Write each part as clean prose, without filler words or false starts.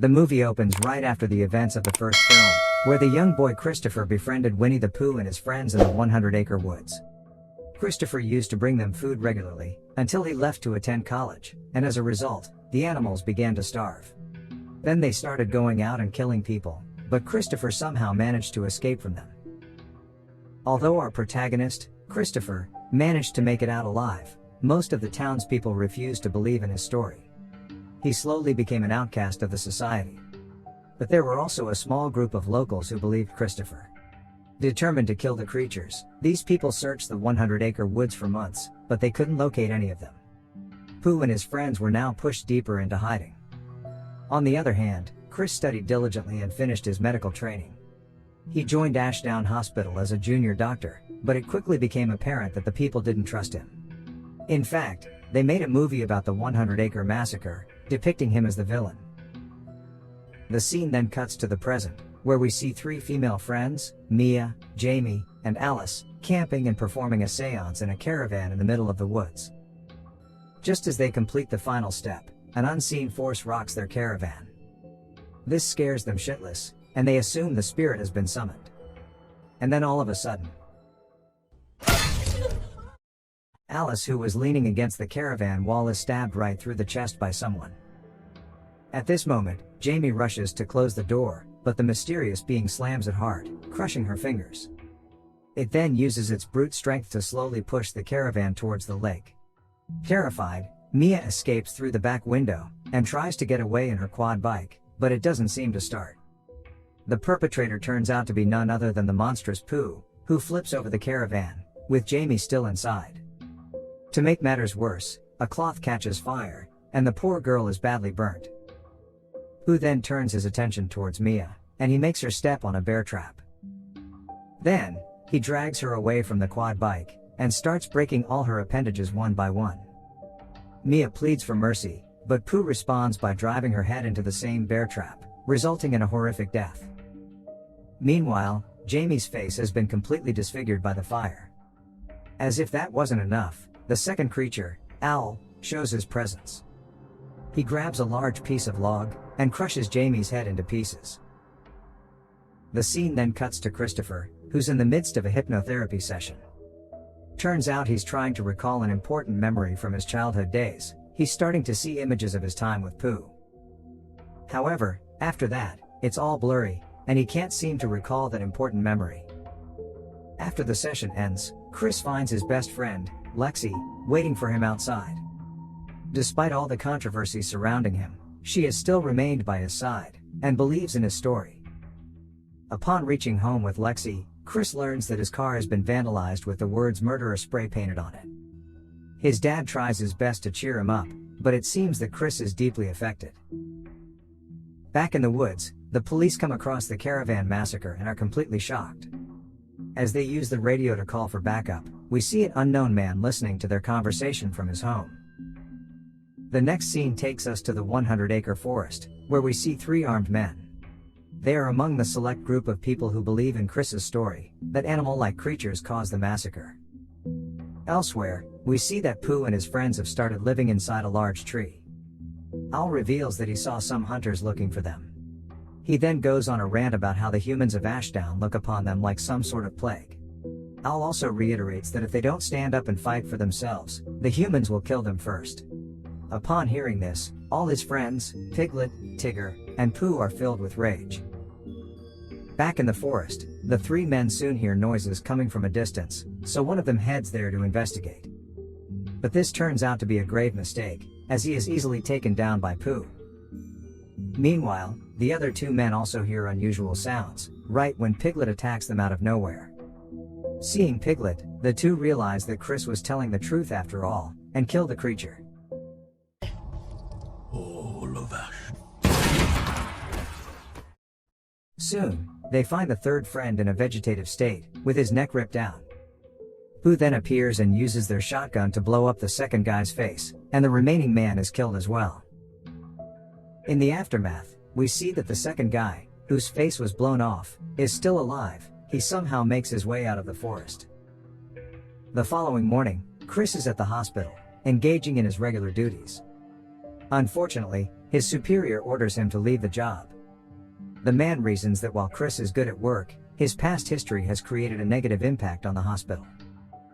The movie opens right after the events of the first film, where the young boy Christopher befriended Winnie the Pooh and his friends in the 100-acre woods. Christopher used to bring them food regularly, until he left to attend college, and as a result, the animals began to starve. Then they started going out and killing people, but Christopher somehow managed to escape from them. Although our protagonist, Christopher, managed to make it out alive, most of the townspeople refused to believe in his story. He slowly became an outcast of the society. But there were also a small group of locals who believed Christopher. Determined to kill the creatures, these people searched the 100-acre woods for months, but they couldn't locate any of them. Pooh and his friends were now pushed deeper into hiding. On the other hand, Chris studied diligently and finished his medical training. He joined Ashdown Hospital as a junior doctor, but it quickly became apparent that the people didn't trust him. In fact, they made a movie about the 100-acre massacre, depicting him as the villain. The scene then cuts to the present, where we see three female friends, Mia, Jamie, and Alice, camping and performing a seance in a caravan in the middle of the woods. Just as they complete the final step, an unseen force rocks their caravan. This scares them shitless, and they assume the spirit has been summoned. And then all of a sudden, Alice, who was leaning against the caravan wall, is stabbed right through the chest by someone. At this moment, Jamie rushes to close the door, but the mysterious being slams it hard, crushing her fingers. It then uses its brute strength to slowly push the caravan towards the lake. Terrified, Mia escapes through the back window, and tries to get away in her quad bike, but it doesn't seem to start. The perpetrator turns out to be none other than the monstrous Pooh, who flips over the caravan, with Jamie still inside. To make matters worse, a cloth catches fire, and the poor girl is badly burnt. Pooh then turns his attention towards Mia, and he makes her step on a bear trap. Then, he drags her away from the quad bike, and starts breaking all her appendages one by one. Mia pleads for mercy, but Pooh responds by driving her head into the same bear trap, resulting in a horrific death. Meanwhile, Jamie's face has been completely disfigured by the fire. As if that wasn't enough, the second creature, Owl, shows his presence. He grabs a large piece of log, and crushes Jamie's head into pieces. The scene then cuts to Christopher, who's in the midst of a hypnotherapy session. Turns out he's trying to recall an important memory from his childhood days. He's starting to see images of his time with Pooh. However, after that, it's all blurry, and he can't seem to recall that important memory. After the session ends, Chris finds his best friend, Lexi, waiting for him outside. Despite all the controversy surrounding him, she has still remained by his side, and believes in his story. Upon reaching home with Lexi, Chris learns that his car has been vandalized with the words "murderer" spray painted on it. His dad tries his best to cheer him up, but it seems that Chris is deeply affected. Back in the woods, the police come across the caravan massacre and are completely shocked. As they use the radio to call for backup, we see an unknown man listening to their conversation from his home. The next scene takes us to the 100-acre forest, where we see three armed men. They are among the select group of people who believe in Chris's story, that animal-like creatures caused the massacre. Elsewhere, we see that Pooh and his friends have started living inside a large tree. Owl reveals that he saw some hunters looking for them. He then goes on a rant about how the humans of Ashdown look upon them like some sort of plague. Owl also reiterates that if they don't stand up and fight for themselves, the humans will kill them first. Upon hearing this, all his friends, Piglet, Tigger, and Pooh are filled with rage. Back in the forest, the three men soon hear noises coming from a distance, so one of them heads there to investigate. But this turns out to be a grave mistake, as he is easily taken down by Pooh. Meanwhile, the other two men also hear unusual sounds, right when Piglet attacks them out of nowhere. Seeing Piglet, the two realize that Chris was telling the truth after all, and kill the creature. Soon, they find the third friend in a vegetative state, with his neck ripped out. Pooh then appears and uses their shotgun to blow up the second guy's face, and the remaining man is killed as well. In the aftermath, we see that the second guy, whose face was blown off, is still alive. He somehow makes his way out of the forest. The following morning, Chris is at the hospital, engaging in his regular duties. Unfortunately, His superior orders him to leave the job. The man reasons that while Chris is good at work, his past history has created a negative impact on the hospital.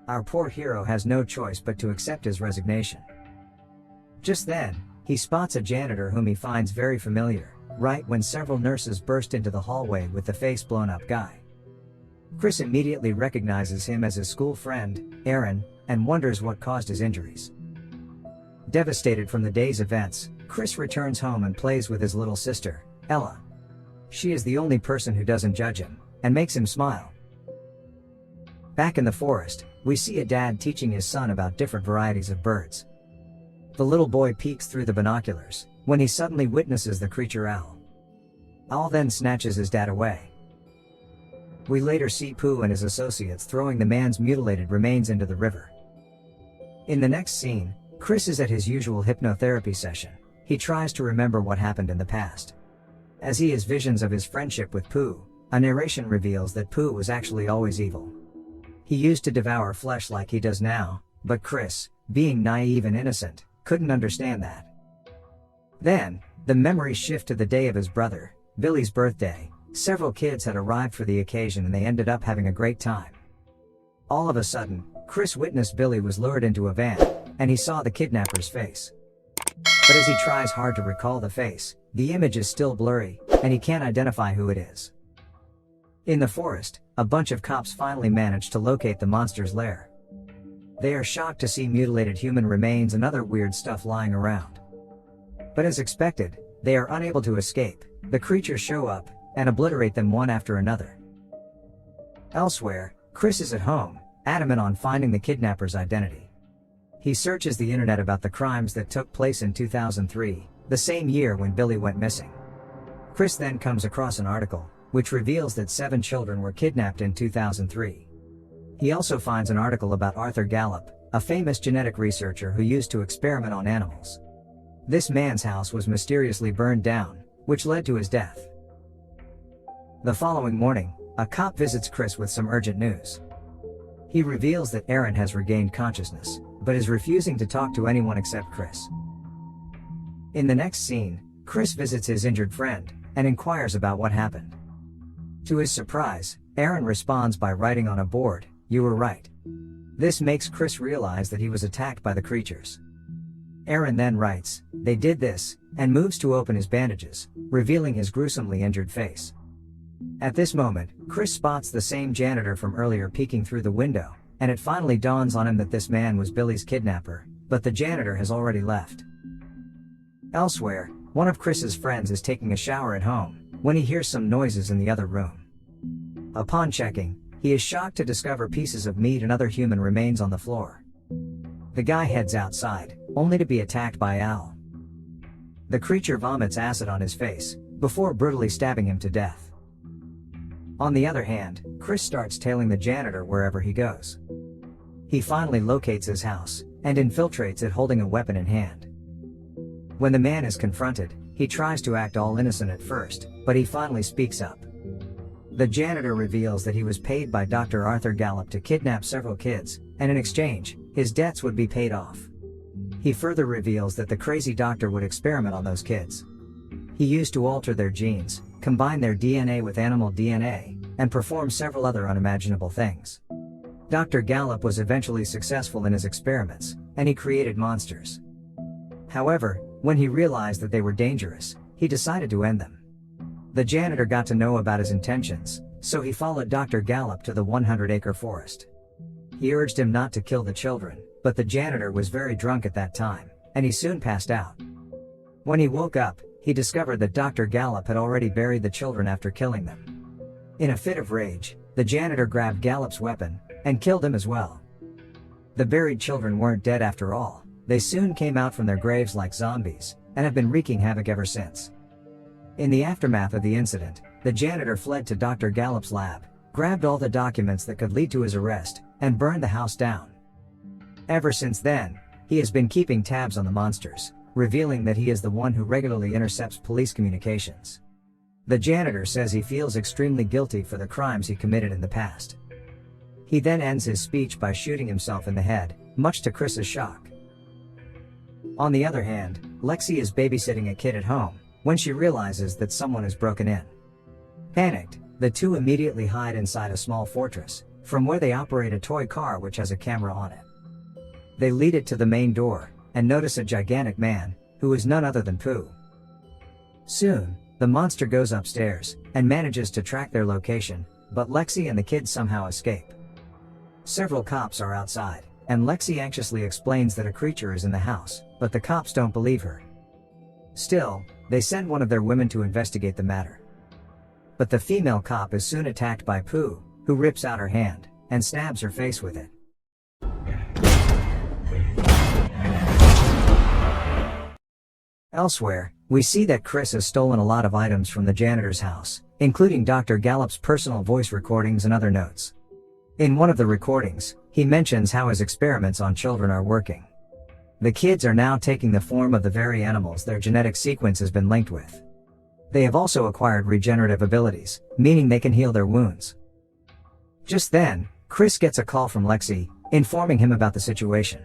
Our poor hero has no choice but to accept his resignation. Just then, he spots a janitor whom he finds very familiar, right when several nurses burst into the hallway with the face blown up guy. Chris immediately recognizes him as his school friend, Aaron, and wonders what caused his injuries. Devastated from the day's events, Chris returns home and plays with his little sister, Ella. She is the only person who doesn't judge him, and makes him smile. Back in the forest, we see a dad teaching his son about different varieties of birds. The little boy peeks through the binoculars, when he suddenly witnesses the creature owl. Owl then snatches his dad away. We later see Pooh and his associates throwing the man's mutilated remains into the river. In the next scene, Chris is at his usual hypnotherapy session. He tries to remember what happened in the past. As he has visions of his friendship with Pooh, a narration reveals that Pooh was actually always evil. He used to devour flesh like he does now, but Chris, being naive and innocent, couldn't understand that. Then, the memories shift to the day of his brother, Billy's birthday. Several kids had arrived for the occasion and they ended up having a great time. All of a sudden, Chris witnessed Billy was lured into a van, and he saw the kidnapper's face. But as he tries hard to recall the face, the image is still blurry, and he can't identify who it is. In the forest, a bunch of cops finally manage to locate the monster's lair. They are shocked to see mutilated human remains and other weird stuff lying around. But as expected, they are unable to escape. The creatures show up, and obliterate them one after another. Elsewhere, Chris is at home, adamant on finding the kidnapper's identity. He searches the internet about the crimes that took place in 2003, the same year when Billy went missing. Chris then comes across an article, which reveals that 7 children were kidnapped in 2003. He also finds an article about Arthur Gallup, a famous genetic researcher who used to experiment on animals. This man's house was mysteriously burned down, which led to his death. The following morning, a cop visits Chris with some urgent news. He reveals that Aaron has regained consciousness, but is refusing to talk to anyone except Chris. In the next scene, Chris visits his injured friend, and inquires about what happened. To his surprise, Aaron responds by writing on a board, "You were right." This makes Chris realize that he was attacked by the creatures. Aaron then writes, "They did this," and moves to open his bandages, revealing his gruesomely injured face. At this moment, Chris spots the same janitor from earlier peeking through the window, and it finally dawns on him that this man was Billy's kidnapper, but the janitor has already left. Elsewhere, one of Chris's friends is taking a shower at home, when he hears some noises in the other room. Upon checking, he is shocked to discover pieces of meat and other human remains on the floor. The guy heads outside, only to be attacked by Owl. The creature vomits acid on his face, before brutally stabbing him to death. On the other hand, Chris starts tailing the janitor wherever he goes. He finally locates his house, and infiltrates it holding a weapon in hand. When the man is confronted, he tries to act all innocent at first, but he finally speaks up. The janitor reveals that he was paid by Dr. Arthur Gallup to kidnap several kids, and in exchange, his debts would be paid off. He further reveals that the crazy doctor would experiment on those kids. He used to alter their genes, combine their DNA with animal DNA, and perform several other unimaginable things. Dr. Gallup was eventually successful in his experiments, and he created monsters. However, when he realized that they were dangerous, he decided to end them. The janitor got to know about his intentions, so he followed Dr. Gallup to the 100-acre forest. He urged him not to kill the children, but the janitor was very drunk at that time, and he soon passed out. When he woke up, he discovered that Dr. Gallup had already buried the children after killing them. In a fit of rage, the janitor grabbed Gallup's weapon, and killed him as well. The buried children weren't dead after all. They soon came out from their graves like zombies, and have been wreaking havoc ever since. In the aftermath of the incident, the janitor fled to Dr. Gallup's lab, grabbed all the documents that could lead to his arrest, and burned the house down. Ever since then, he has been keeping tabs on the monsters, revealing that he is the one who regularly intercepts police communications. The janitor says he feels extremely guilty for the crimes he committed in the past. He then ends his speech by shooting himself in the head, much to Chris's shock. On the other hand, Lexi is babysitting a kid at home when she realizes that someone has broken in. Panicked, the two immediately hide inside a small fortress, from where they operate a toy car which has a camera on it. They lead it to the main door, and notice a gigantic man, who is none other than Pooh. Soon, the monster goes upstairs, and manages to track their location, but Lexi and the kids somehow escape. Several cops are outside, and Lexi anxiously explains that a creature is in the house, but the cops don't believe her. Still, they send one of their women to investigate the matter. But the female cop is soon attacked by Pooh, who rips out her hand, and stabs her face with it. Elsewhere, we see that Chris has stolen a lot of items from the janitor's house, including Dr. Gallup's personal voice recordings and other notes. In one of the recordings, he mentions how his experiments on children are working. The kids are now taking the form of the very animals their genetic sequence has been linked with. They have also acquired regenerative abilities, meaning they can heal their wounds. Just then, Chris gets a call from Lexi, informing him about the situation.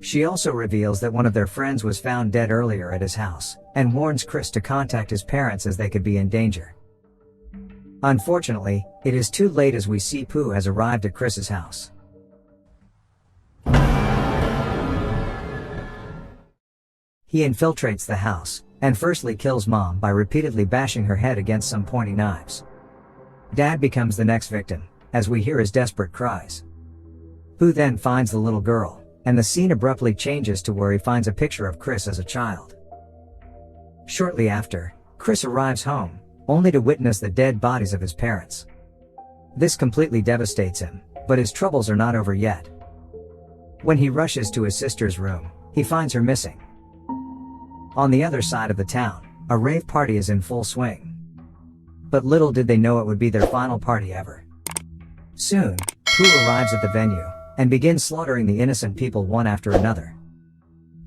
She also reveals that one of their friends was found dead earlier at his house, and warns Chris to contact his parents as they could be in danger. Unfortunately, it is too late as we see Pooh has arrived at Chris's house. He infiltrates the house, and firstly kills Mom by repeatedly bashing her head against some pointy knives. Dad becomes the next victim, as we hear his desperate cries. Pooh then finds the little girl, and the scene abruptly changes to where he finds a picture of Chris as a child. Shortly after, Chris arrives home, only to witness the dead bodies of his parents. This completely devastates him, but his troubles are not over yet. When he rushes to his sister's room, he finds her missing. On the other side of the town, a rave party is in full swing. But little did they know it would be their final party ever. Soon, Pooh arrives at the venue, and begins slaughtering the innocent people one after another.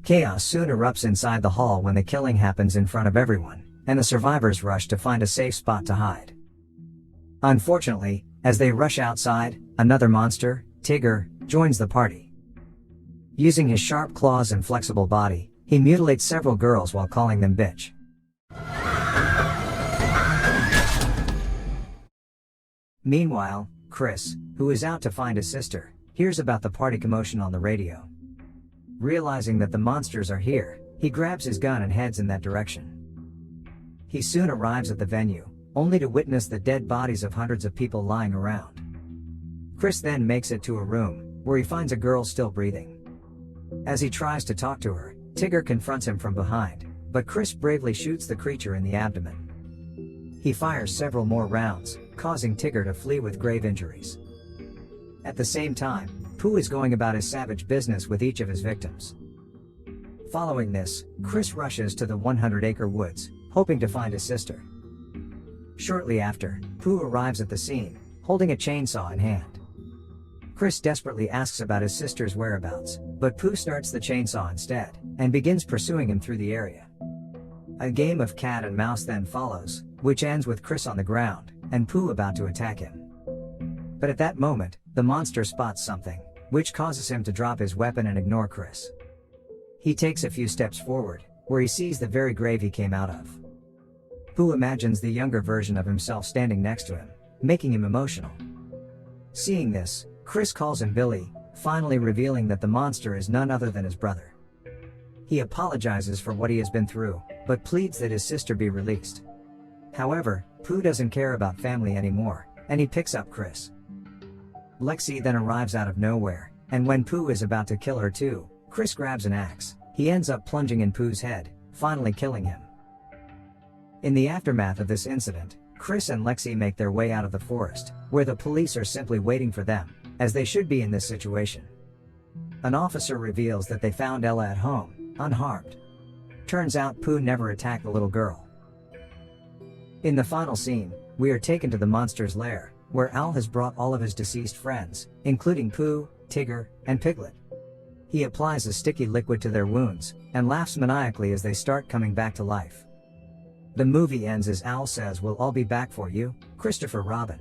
Chaos soon erupts inside the hall when the killing happens in front of everyone, and the survivors rush to find a safe spot to hide. Unfortunately, as they rush outside, another monster, Tigger, joins the party. Using his sharp claws and flexible body, he mutilates several girls while calling them bitch. Meanwhile, Chris, who is out to find his sister, hears about the party commotion on the radio. Realizing that the monsters are here, he grabs his gun and heads in that direction. He soon arrives at the venue, only to witness the dead bodies of hundreds of people lying around. Chris then makes it to a room, where he finds a girl still breathing. As he tries to talk to her, Tigger confronts him from behind, but Chris bravely shoots the creature in the abdomen. He fires several more rounds, causing Tigger to flee with grave injuries. At the same time, Pooh is going about his savage business with each of his victims. Following this, Chris rushes to the 100-acre woods, hoping to find his sister. Shortly after, Pooh arrives at the scene, holding a chainsaw in hand. Chris desperately asks about his sister's whereabouts, but Pooh starts the chainsaw instead, and begins pursuing him through the area. A game of cat and mouse then follows, which ends with Chris on the ground, and Pooh about to attack him. But at that moment, the monster spots something, which causes him to drop his weapon and ignore Chris. He takes a few steps forward, where he sees the very grave he came out of. Pooh imagines the younger version of himself standing next to him, making him emotional. Seeing this, Chris calls him Billy, finally revealing that the monster is none other than his brother. He apologizes for what he has been through, but pleads that his sister be released. However, Pooh doesn't care about family anymore, and he picks up Chris. Lexi then arrives out of nowhere, and when Pooh is about to kill her too, Chris grabs an axe. He ends up plunging in Pooh's head, finally killing him. In the aftermath of this incident, Chris and Lexi make their way out of the forest, where the police are simply waiting for them, as they should be in this situation. An officer reveals that they found Ella at home, unharmed. Turns out Pooh never attacked the little girl. In the final scene, we are taken to the monster's lair, where Al has brought all of his deceased friends, including Pooh, Tigger, and Piglet. He applies a sticky liquid to their wounds, and laughs maniacally as they start coming back to life. The movie ends as Al says, "We'll all be back for you, Christopher Robin."